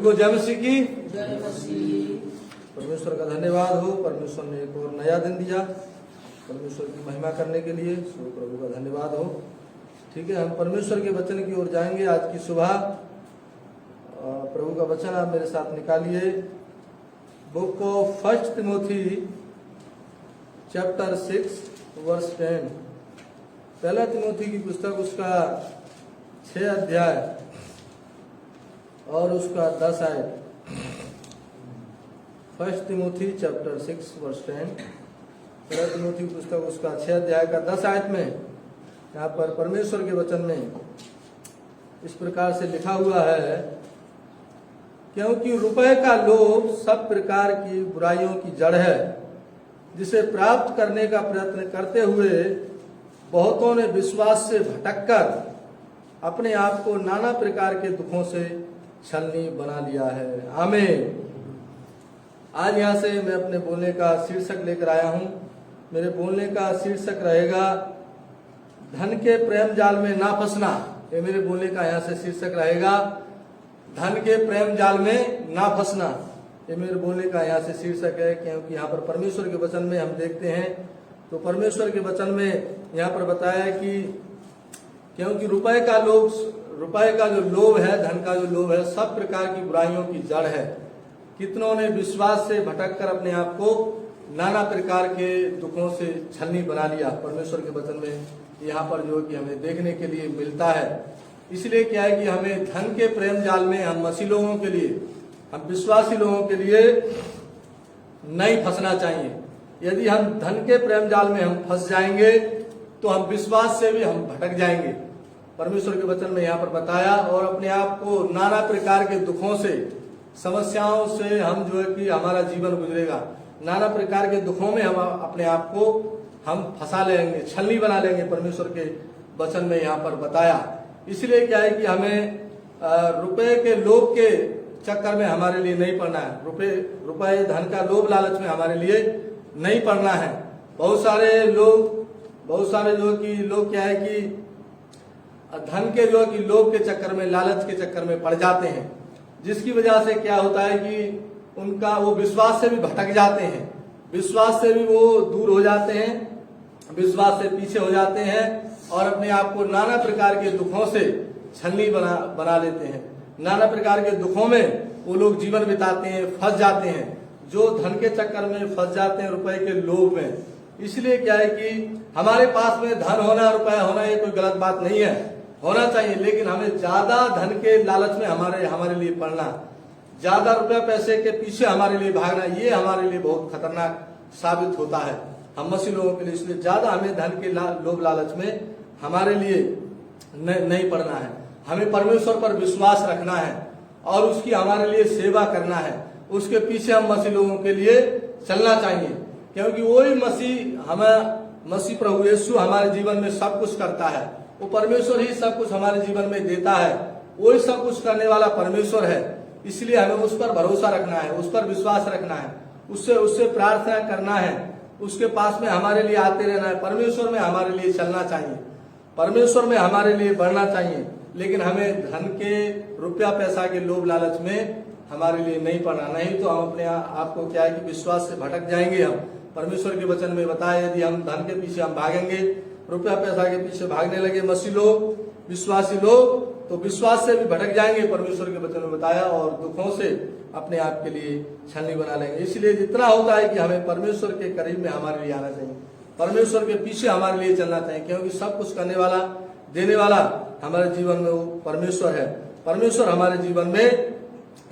सभी को जय मसीह की। जय मसीह। परमेश्वर का धन्यवाद हो, परमेश्वर ने एक और नया दिन दिया परमेश्वर की महिमा करने के लिए, सो प्रभु का धन्यवाद हो। ठीक है, हम परमेश्वर के वचन की ओर जाएंगे। आज की सुबह प्रभु का वचन आप मेरे साथ निकालिए। Book of 1 Timothy chapter 6 verse 10। पहला तिमोथी की पुस्तक उसका 6 अध्याय और उसका 10 आयत। 1 तिमोथी चैप्टर 6 वर्स 10। पहला तिमोथी की पुस्तक उसका 6 अध्याय का 10 आयत में यहाँ पर परमेश्वर के वचन में इस प्रकार से लिखा हुआ है, क्योंकि रुपए का लोभ सब प्रकार की बुराइयों की जड़ है, जिसे प्राप्त करने का प्रयत्न करते हुए बहुतों ने विश्वास से भटककर अपने आप को नाना प्रकार के दुखों से छलनी बना लिया है। आमीन। आज यहाँ से मैं अपने बोलने का शीर्षक लेकर आया हूँ। मेरे बोलने का शीर्षक रहेगा धन के प्रेम जाल में ना फंसना। ये मेरे बोलने का यहाँ से शीर्षक रहेगा, धन के प्रेम जाल में ना फंसना। ये मेरे बोलने का यहाँ से शीर्षक है, क्योंकि यहाँ पर परमेश्वर के वचन में हम देखते हैं तो परमेश्वर के वचन में यहाँ पर बताया है कि क्योंकि रुपए का जो लोभ है, धन का जो लोभ है, सब प्रकार की बुराइयों की जड़ है। कितनों ने विश्वास से भटककर अपने आप को नाना प्रकार के दुखों से छलनी बना लिया। परमेश्वर के वचन में यहाँ पर जो कि हमें देखने के लिए मिलता है। इसलिए क्या है कि हमें धन के प्रेम जाल में हम मसीह लोगों के लिए, हम विश्वासी लोगों के लिए नहीं फंसना चाहिए। यदि हम धन के प्रेम जाल में हम फंस जाएंगे तो हम विश्वास से भी हम भटक जाएंगे। परमेश्वर के वचन में यहाँ पर बताया, और अपने आप को नाना प्रकार के दुखों से, समस्याओं से हम जो है कि हमारा जीवन गुजरेगा। नाना प्रकार के दुखों में हम अपने आप को हम फंसा लेंगे, छलनी बना लेंगे। परमेश्वर के वचन में यहाँ पर बताया। इसलिए क्या है कि हमें रुपए के लोभ के चक्कर में हमारे लिए नहीं पड़ना है। रुपए धन का लोभ लालच में हमारे लिए नहीं पड़ना है। बहुत सारे जो कि लोग क्या है कि धन के जो कि लोभ के चक्कर में, लालच के चक्कर में पड़ जाते हैं, जिसकी वजह से क्या होता है कि उनका वो विश्वास से भी भटक जाते हैं, विश्वास से भी वो दूर हो जाते हैं, विश्वास से पीछे हो जाते हैं और अपने आप को नाना प्रकार के दुखों से छलनी बना लेते हैं। नाना प्रकार के दुखों में वो लोग जीवन बिताते हैं, फंस जाते हैं, जो धन के चक्कर में फंस जाते हैं, रुपए के लोभ में। इसलिए क्या है कि हमारे पास में धन होना, रुपया होना, ये कोई गलत बात नहीं है, होना चाहिए, लेकिन हमें ज्यादा धन के लालच में हमारे लिए पड़ना, ज्यादा रुपया पैसे के पीछे हमारे लिए भागना, ये हमारे लिए बहुत खतरनाक साबित होता है हम मसीह लोगों के लिए। इसलिए ज्यादा हमें धन के लोभ लालच में हमारे लिए नहीं पड़ना है। हमें परमेश्वर पर विश्वास रखना है और उसकी हमारे लिए सेवा करना है। उसके पीछे हम मसीह लोगों के लिए चलना चाहिए, क्योंकि वही मसीह प्रभु यीशु हमारे जीवन में सब कुछ करता है। वो परमेश्वर ही सब कुछ हमारे जीवन में देता है, वही सब कुछ करने वाला परमेश्वर है। इसलिए हमें उस पर भरोसा रखना है, उस पर विश्वास रखना है, उससे प्रार्थना करना है, उसके पास में हमारे लिए आते रहना है, परमेश्वर में हमारे लिए चलना चाहिए, परमेश्वर में हमारे लिए बढ़ना चाहिए। लेकिन हमें धन के, रुपया पैसा के लोभ लालच में हमारे लिए नहीं पड़ना, नहीं तो हम अपने आप को क्या है कि विश्वास से भटक जाएंगे। हम परमेश्वर के वचन में बताया, यदि हम धन के पीछे हम भागेंगे, रुपया पैसा के पीछे भागने लगे मसीह लोग, विश्वासी लोग, तो विश्वास से भी भटक जाएंगे। परमेश्वर के वचन में बताया, और दुखों से अपने आप के लिए छलनी बना लेंगे। इसलिए जितना होता है कि हमें परमेश्वर के करीब में हमारे लिए आना चाहिए, परमेश्वर के पीछे हमारे लिए चलना चाहिए, क्योंकि सब कुछ करने वाला, देने वाला हमारे जीवन में वो परमेश्वर है। परमेश्वर हमारे जीवन में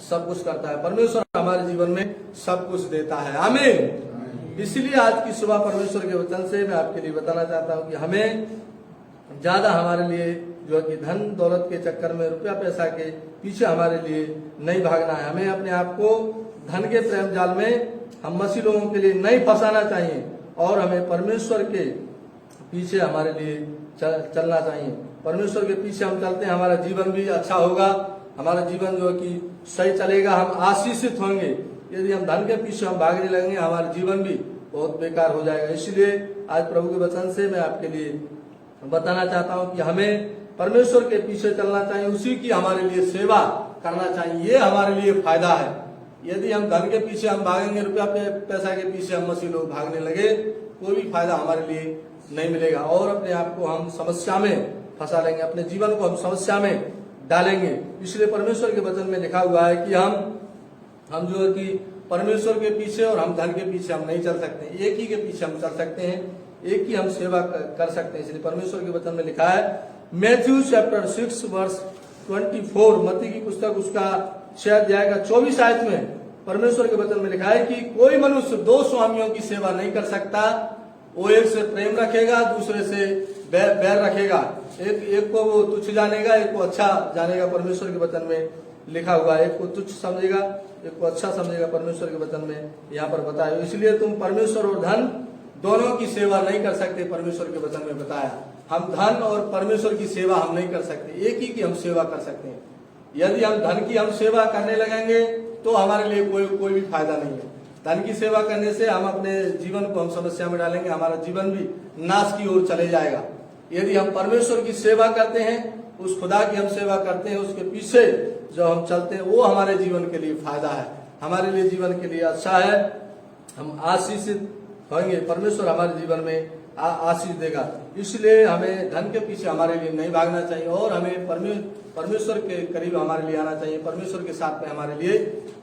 सब कुछ करता है, परमेश्वर हमारे जीवन में सब कुछ देता है। आमीन। इसलिए आज की सुबह परमेश्वर के वचन से मैं आपके लिए बताना चाहता हूँ कि हमें ज्यादा हमारे लिए जो कि धन दौलत के चक्कर में, रुपया पैसा के पीछे हमारे लिए नहीं भागना है। हमें अपने आप को धन के प्रेम जाल में हम मसीह लोगों के लिए नहीं फंसाना चाहिए, और हमें परमेश्वर के पीछे हमारे लिए चलना चाहिए। परमेश्वर के पीछे हम चलते हैं, हमारा जीवन भी अच्छा होगा, हमारा जीवन जो कि सही चलेगा, हम आशीषित होंगे। यदि हम धन के पीछे हम भागने लगेंगे, हमारा जीवन भी बहुत बेकार हो जाएगा। इसलिए आज प्रभु के वचन से मैं आपके लिए बताना चाहता हूं कि हमें परमेश्वर के पीछे चलना चाहिए, उसी की हमारे लिए सेवा करना चाहिए, ये हमारे लिए फायदा है। यदि हम धन के पीछे हम भागेंगे, रुपया पैसा के पीछे हम मसीह लोग भागने लगे, कोई भी फायदा हमारे लिए नहीं मिलेगा और अपने आप को हम समस्या में फंसा लेंगे, अपने जीवन को हम समस्या में डालेंगे। इसलिए परमेश्वर के वचन में लिखा हुआ है कि हम जो है कि परमेश्वर के पीछे और हम धन के पीछे हम नहीं चल सकते, एक ही के पीछे हम चल सकते हैं, एक ही हम सेवा कर सकते हैं। इसलिए परमेश्वर के वचन में लिखा है, मैथ्यू चैप्टर 6 वर्स 24, मत्ती की पुस्तक उसका 6 अध्याय का 24 आयत में परमेश्वर के वचन में लिखा है कि कोई मनुष्य 2 स्वामियों की सेवा नहीं कर सकता। वो एक से प्रेम रखेगा, दूसरे से बैर रखेगा, एक को वो तुच्छ जानेगा, एक को अच्छा जानेगा। परमेश्वर के वचन में लिखा हुआ है, एक को तुच्छ समझेगा, एक को अच्छा समझेगा। परमेश्वर के वचन में यहाँ पर बताया, इसलिए तुम परमेश्वर और धन दोनों की सेवा नहीं कर सकते। परमेश्वर के वचन में बताया, हम धन और परमेश्वर की सेवा हम नहीं कर सकते, एक ही की हम सेवा कर सकते हैं। यदि हम धन की हम सेवा करने लगेंगे तो हमारे लिए कोई भी फायदा नहीं है। धन की सेवा करने से हम अपने जीवन को हम समस्या में डालेंगे, हमारा जीवन भी नाश की ओर चले जाएगा। यदि हम परमेश्वर की सेवा करते हैं, उस खुदा की हम सेवा करते हैं, उसके पीछे जो हम चलते हैं, वो हमारे जीवन के लिए फायदा है, हमारे लिए जीवन के लिए अच्छा है, हम आशीषित होंगे, परमेश्वर हमारे जीवन में आशीष देगा। इसलिए हमें धन के पीछे हमारे लिए नहीं भागना चाहिए और हमें परमेश्वर के करीब हमारे लिए आना चाहिए, परमेश्वर के साथ में हमारे लिए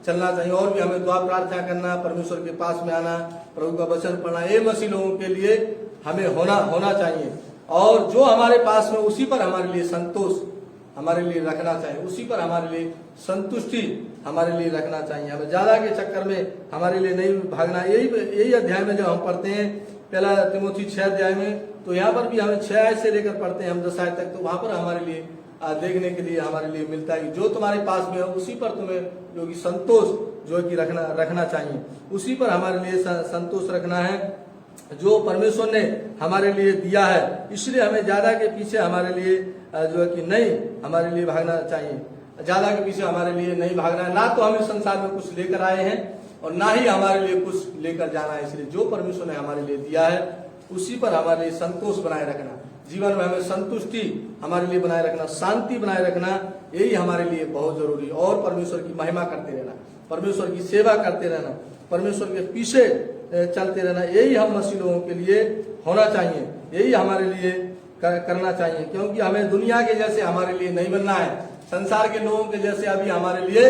चलना चाहिए। और भी हमें दुआ प्रार्थना करना, परमेश्वर के पास में आना, प्रभु का वचन पढ़ना, ये मसीह लोगों के लिए हमें होना चाहिए। और जो हमारे पास में, उसी पर हमारे लिए संतोष हमारे लिए रखना चाहिए, उसी पर हमारे लिए संतुष्टि हमारे लिए रखना चाहिए। हमें ज्यादा के चक्कर में हमारे लिए नहीं भागना। यही अध्याय में जब हम पढ़ते हैं, पहला तिमोथी 6 अध्याय में, तो यहाँ पर भी हमें 6 आयत से लेकर पढ़ते हैं हम 10 आयत तक, तो वहां पर हमारे लिए देखने के लिए हमारे लिए मिलता है, जो तुम्हारे पास में है उसी पर तुम्हें जो कि संतोष जो कि रखना चाहिए, उसी पर हमारे लिए संतोष रखना है जो परमेश्वर ने हमारे लिए दिया है। इसलिए हमें ज्यादा के पीछे हमारे लिए जो है कि नहीं हमारे लिए भागना चाहिए, ज्यादा के पीछे हमारे लिए नहीं भागना है। ना तो हमें संसार में कुछ लेकर आए हैं और ना ही हमारे लिए कुछ लेकर जाना है। इसलिए जो परमेश्वर ने हमारे लिए दिया है उसी पर हमारे लिए संतोष बनाए रखना, जीवन में हमें संतुष्टि हमारे लिए बनाए रखना, शांति बनाए रखना, यही हमारे लिए बहुत जरूरी। और परमेश्वर की महिमा करते रहना, परमेश्वर की सेवा करते रहना, परमेश्वर के पीछे चलते रहना, यही हम मसीह लोगों के लिए होना चाहिए, यही हमारे लिए करना चाहिए। क्योंकि हमें दुनिया के जैसे हमारे लिए नहीं बनना है, संसार के लोगों के जैसे अभी हमारे लिए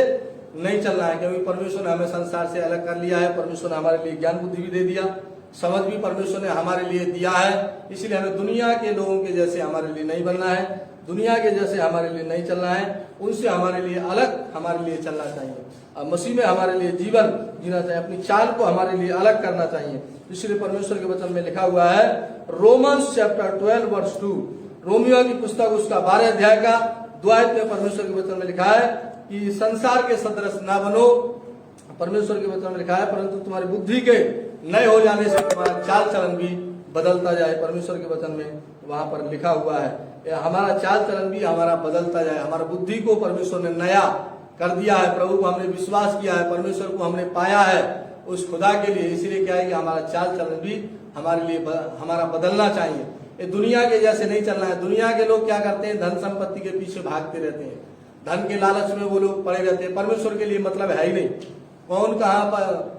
नहीं चलना है। क्योंकि परमेश्वर ने हमें संसार से अलग कर लिया है, परमेश्वर ने हमारे लिए ज्ञान बुद्धि भी दे दिया, समझ भी परमेश्वर ने हमारे लिए दिया है। इसलिए हमें दुनिया के लोगों के जैसे हमारे लिए नहीं बनना है, दुनिया के जैसे हमारे लिए नहीं चलना है, उनसे हमारे लिए अलग हमारे लिए चलना चाहिए। अब मसीह में हमारे लिए जीवन जीना चाहिए, अपनी चाल को हमारे लिए अलग करना चाहिए। इसलिए परमेश्वर के वचन में लिखा हुआ है, रोमन्स चैप्टर 12 वर्स 2, रोमियो की पुस्तक उसका 12 अध्याय का 2 आयत में परमेश्वर के वचन में लिखा है कि संसार के सदृश ना बनो। परमेश्वर के वचन में लिखा है, परंतु तुम्हारी बुद्धि के नए हो जाने से तुम्हारा चाल चलन भी बदलता जाए। परमेश्वर के वचन में वहां पर लिखा हुआ है, हमारा चाल चलन भी हमारा बदलता जाए। हमारा बुद्धि को परमेश्वर ने नया कर दिया है, प्रभु को हमने विश्वास किया है, परमेश्वर को हमने पाया है उस खुदा के लिए। इसीलिए क्या है कि हमारा चाल चलन भी हमारे लिए हमारा बदलना चाहिए। ये दुनिया के जैसे नहीं चलना है। दुनिया के लोग क्या करते हैं, धन संपत्ति के पीछे भागते रहते हैं, धन के लालच में वो लोग पड़े रहते हैं। परमेश्वर के लिए मतलब है ही नहीं, कौन कहाँ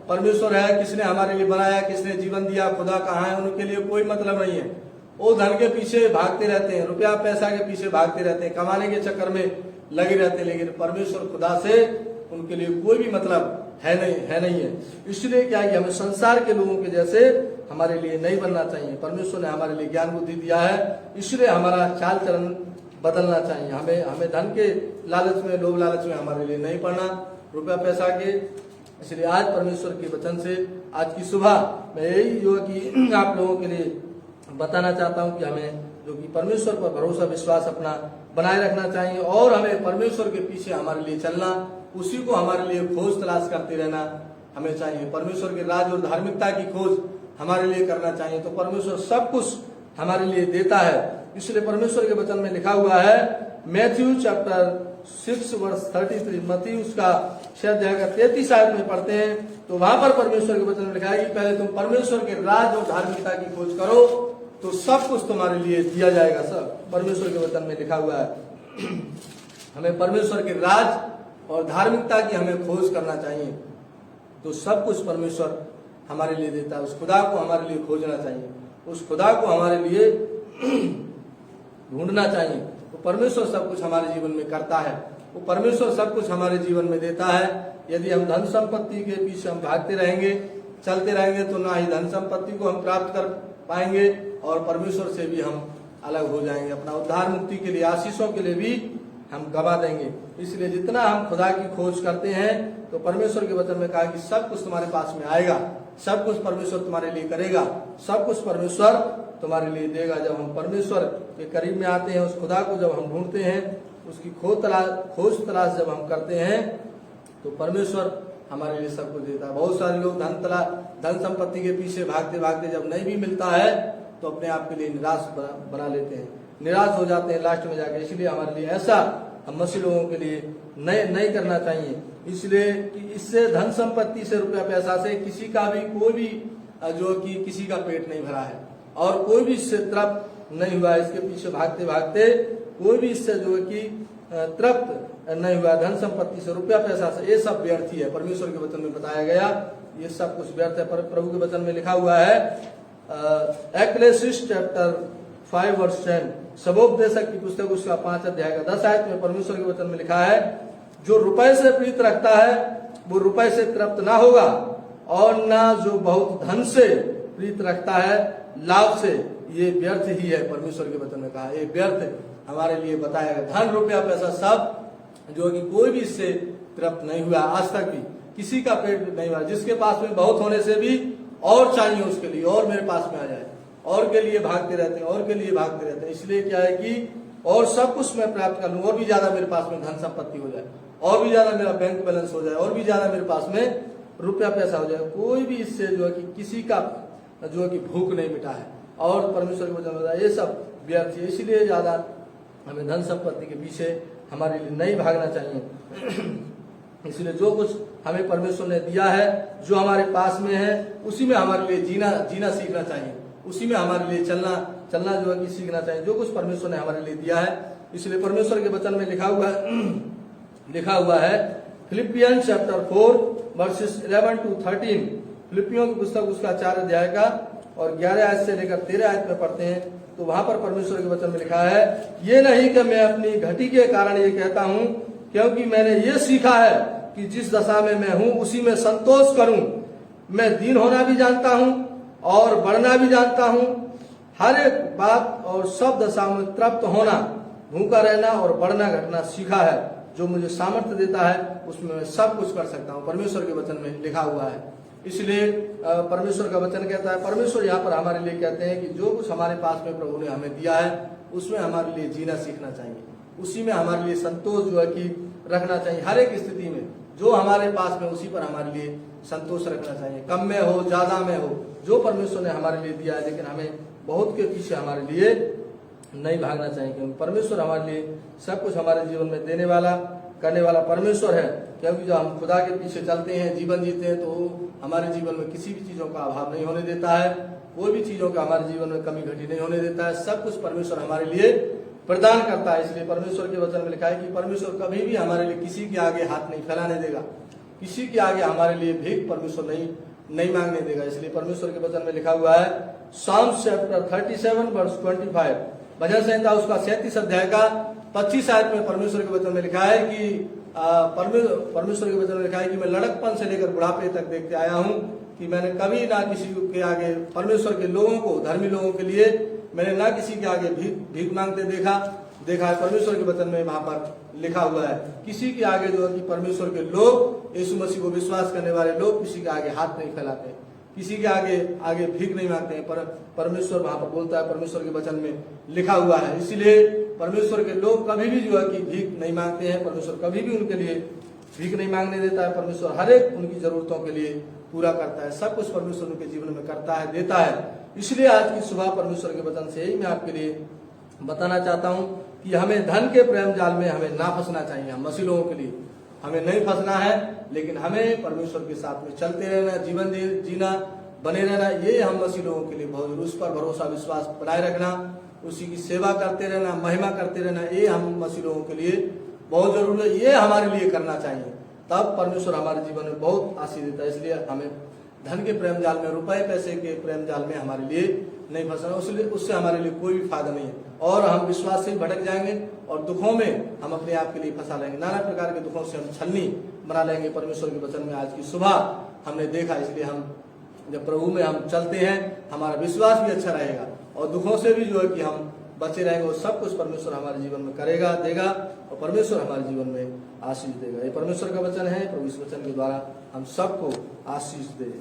परमेश्वर है, किसने हमारे लिए बनाया, किसने जीवन दिया, खुदा कहाँ है, उनके लिए कोई मतलब नहीं है। वो धन के पीछे भागते रहते हैं, रुपया पैसा के पीछे भागते रहते हैं, कमाने के चक्कर में लगे रहते हैं, लेकिन परमेश्वर खुदा से उनके लिए कोई भी मतलब है नहीं है। इसलिए क्या है कि हमें संसार के लोगों के जैसे हमारे लिए नहीं बनना चाहिए। परमेश्वर ने हमारे लिए ज्ञान बुद्धि दिया है, इसलिए हमारा चाल चलन बदलना चाहिए। हमें धन के लालच में, लोभ लालच में हमारे लिए नहीं पड़ना, रुपया पैसा के। इसलिए आज परमेश्वर के वचन से आज की सुबह मैं यही जो कि आप लोगों के लिए बताना चाहता हूं कि हमें जो कि परमेश्वर पर भरोसा विश्वास अपना बनाए रखना चाहिए और हमें परमेश्वर के पीछे हमारे लिए चलना, उसी को हमारे लिए खोज तलाश करते रहना हमें चाहिए। परमेश्वर के राज और धार्मिकता की खोज हमारे लिए करना चाहिए, तो परमेश्वर सब कुछ हमारे लिए देता है। इसलिए परमेश्वर के वचन में लिखा हुआ है, मैथ्यू चैप्टर 6 वर्स 33, मत्ती उसका 6 अध्याय का 33 आयत में पढ़ते हैं, तो वहां पर परमेश्वर के वचन में लिखा है कि पहले तुम परमेश्वर के राज और धार्मिकता की खोज करो तो सब कुछ तुम्हारे लिए दिया जाएगा। सब परमेश्वर के वचन में लिखा हुआ है। हमें परमेश्वर के राज और धार्मिकता की हमें खोज करना चाहिए, तो सब कुछ परमेश्वर हमारे लिए देता है। उस खुदा को हमारे लिए खोजना चाहिए, उस खुदा को हमारे लिए ढूंढना चाहिए। तो परमेश्वर सब कुछ हमारे जीवन में करता है, वो परमेश्वर सब कुछ हमारे जीवन में देता है। यदि हम धन संपत्ति के पीछे हम भागते रहेंगे, चलते रहेंगे, तो ना ही धन संपत्ति को हम प्राप्त कर पाएंगे और परमेश्वर से भी हम अलग हो जाएंगे। अपना उद्धार मुक्ति के लिए, आशीषों के लिए भी हम गवा देंगे। इसलिए जितना हम खुदा की खोज करते हैं, तो परमेश्वर के वचन में कहा कि सब कुछ तुम्हारे पास में आएगा, सब कुछ परमेश्वर तुम्हारे लिए करेगा, सब कुछ परमेश्वर तुम्हारे लिए देगा। जब हम परमेश्वर के करीब में आते हैं, उस खुदा को जब हम ढूंढते हैं, उसकी खोज तलाश जब हम करते हैं, तो परमेश्वर हमारे लिए सब कुछ देता है। बहुत सारे लोग धन संपत्ति के पीछे भागते भागते जब नहीं भी मिलता है, तो अपने आप के लिए निराश बना लेते हैं, निराश हो जाते हैं लास्ट में जाके। इसलिए हमारे लिए ऐसा हम मसीह लोगों के लिए नहीं करना चाहिए। इसलिए कि इससे धन संपत्ति से, रुपया पैसा से किसी का भी, कोई भी जो कि किसी का पेट नहीं भरा है और कोई भी इससे तृप्त नहीं हुआ। इसके पीछे भागते भागते कोई भी इससे जो है कि तृप्त नहीं हुआ। धन संपत्ति से, रुपया पैसा से, ये सब व्यर्थ ही है। परमेश्वर के वचन में बताया गया ये सब कुछ व्यर्थ है। पर प्रभु के वचन में लिखा हुआ है, एक्लेसिस्ट चैप्टर 5 वर्स 10, सबोपदेशक की पुस्तक उसका 5 अध्याय का 10 आयत में परमेश्वर के वचन में लिखा है, जो रुपए से प्रीत रखता है वो रुपए से तृप्त ना होगा, और ना जो बहुत धन से प्रीत रखता है लाभ से, ये व्यर्थ ही है। परमेश्वर के वचन में कहा ये व्यर्थ हमारे लिए बताया गया। धन, रुपया, पैसा सब जो कि कोई भी इससे तृप्त नहीं हुआ आज तक भी, किसी का पेट नहीं हुआ। जिसके पास में बहुत होने से भी और चाहिए उसके लिए, और मेरे पास में आ जाए, और के लिए भागते रहते हैं, और के लिए भागते रहते हैं। इसलिए क्या है कि और सब कुछ मैं प्राप्त कर लूं, और भी ज्यादा मेरे पास में धन संपत्ति हो जाए, और भी ज्यादा मेरा बैंक बैलेंस हो जाए, और भी ज्यादा मेरे पास में रुपया पैसा हो जाए। कोई भी इससे जो है कि किसी का जो है कि भूख नहीं मिटा है। और परमेश्वर के वचन में ये सब व्यर्थ है। इसलिए ज्यादा हमें धन संपत्ति के पीछे हमारे लिए नहीं भागना चाहिए। इसलिए जो कुछ हमें परमेश्वर ने दिया है, जो हमारे पास में है, उसी में हमारे लिए जीना सीखना चाहिए, उसी में हमारे लिए चलना जो है कि सीखना चाहिए, जो कुछ परमेश्वर ने हमारे लिए दिया है। इसलिए परमेश्वर के वचन में लिखा हुआ है फिलिपियंस चैप्टर 4 वर्सेस 11 to 13, फिलिपियों की पुस्तक उसका 4 अध्याय का और 11 आयत से लेकर 13 आयत में पढ़ते हैं, तो वहां पर परमेश्वर के वचन में लिखा है, ये नहीं कि मैं अपनी घटी के कारण ये कहता हूं, क्योंकि मैंने ये सीखा है कि जिस दशा में मैं हूं उसी में संतोष करूं। मैं दीन होना भी जानता हूं और बढ़ना भी जानता हूं। हर एक बात और सब दशा में तृप्त होना, भूखा रहना और बढ़ना घटना सीखा है। जो मुझे सामर्थ्य देता है उसमें मैं सब कुछ कर सकता हूं। परमेश्वर के वचन में लिखा हुआ है। इसलिए परमेश्वर का वचन कहता है, परमेश्वर यहाँ पर हमारे लिए कहते हैं कि जो कुछ हमारे पास में प्रभु ने हमें दिया है उसमें हमारे लिए जीना सीखना चाहिए, उसी में हमारे लिए संतोष जो है कि रखना चाहिए। हर एक स्थिति में जो हमारे पास में उसी पर हमारे लिए संतोष रखना चाहिए, कम में हो ज्यादा में हो, जो परमेश्वर ने हमारे लिए दिया है। लेकिन हमें बहुत के पीछे हमारे लिए नहीं भागना चाहिए, क्योंकि परमेश्वर हमारे लिए सब कुछ हमारे जीवन में देने वाला, करने वाला परमेश्वर है। क्योंकि जब हम खुदा के पीछे चलते हैं, जीवन जीते हैं, तो हमारे जीवन में किसी भी चीजों का अभाव नहीं होने देता है, कोई भी चीजों का हमारे जीवन में कमी घटी नहीं होने देता है। सब कुछ परमेश्वर हमारे लिए प्रदान करता है। इसलिए परमेश्वर के वचन में लिखा है कि परमेश्वर कभी भी हमारे लिए किसी के आगे हाथ नहीं फैलाने देगा, किसी के आगे हमारे लिए भीख परमेश्वर नहीं मांगने देगा। इसलिए परमेश्वर के वचन में लिखा हुआ है, साम्स चैप्टर 37 वर्स 25, भजन संहिता उसका 37 अध्याय का 25 आयत में परमेश्वर के वचन में लिखा है कि परमेश्वर के वचन में लिखा है कि मैं लड़कपन से लेकर बुढ़ापे तक देखते आया हूँ कि मैंने कभी ना किसी के आगे, परमेश्वर के लोगों को, धर्मी लोगों के लिए मैंने ना किसी के आगे भीख मांगते देखा है। परमेश्वर के वचन में वहां पर लिखा हुआ है, किसी के आगे जो है कि परमेश्वर के लोग, यीशु मसीह को विश्वास करने वाले लोग किसी के आगे हाथ नहीं फैलाते, किसी के आगे भीख नहीं मांगते हैं। पर परमेश्वर वहां पर बोलता है, परमेश्वर के वचन में लिखा हुआ है। इसलिए परमेश्वर के लोग कभी भी जो है कि भीख नहीं मांगते हैं, परमेश्वर कभी भी उनके लिए भीख नहीं मांगने देता है। परमेश्वर हर एक उनकी जरूरतों के लिए पूरा करता है, सब कुछ परमेश्वर उनके जीवन में करता है, देता है। इसलिए आज की सुबह परमेश्वर के वचन से ही मैं आपके लिए बताना चाहता हूं कि हमें धन के प्रेम जाल में हमें ना फंसना चाहिए। हम मसीह लोगों के लिए हमें नहीं फंसना है, लेकिन हमें परमेश्वर के साथ में चलते रहना, जीवन जीना, बने रहना, ये हम मसीह लोगों के लिए बहुत, उस पर भरोसा विश्वास बनाए रखना, उसी की सेवा करते रहना, महिमा करते रहना, ये हम मसीह लोगों के लिए बहुत जरूरी है। ये हमारे लिए करना चाहिए, तब परमेश्वर हमारे जीवन में बहुत आशीष देता है। इसलिए हमें धन के प्रेम जाल में, रुपए पैसे के प्रेम जाल में हमारे लिए नहीं फंसना, उससे हमारे लिए कोई भी फायदा नहीं है, और हम विश्वास से भटक जाएंगे और दुखों में हम अपने आप के लिए फंसा लेंगे, नाना प्रकार के दुखों से हम छलनी बना लेंगे। परमेश्वर के वचन में आज की सुबह हमने देखा, इसलिए हम जब प्रभु में हम चलते हैं, हमारा विश्वास भी अच्छा रहेगा और दुखों से भी जो है कि हम बचे रहेंगे, और सब कुछ परमेश्वर हमारे जीवन में करेगा, देगा, और परमेश्वर हमारे जीवन में आशीष देगा। ये परमेश्वर का वचन है, प्रभु इस वचन के द्वारा हम सबको आशीष दे।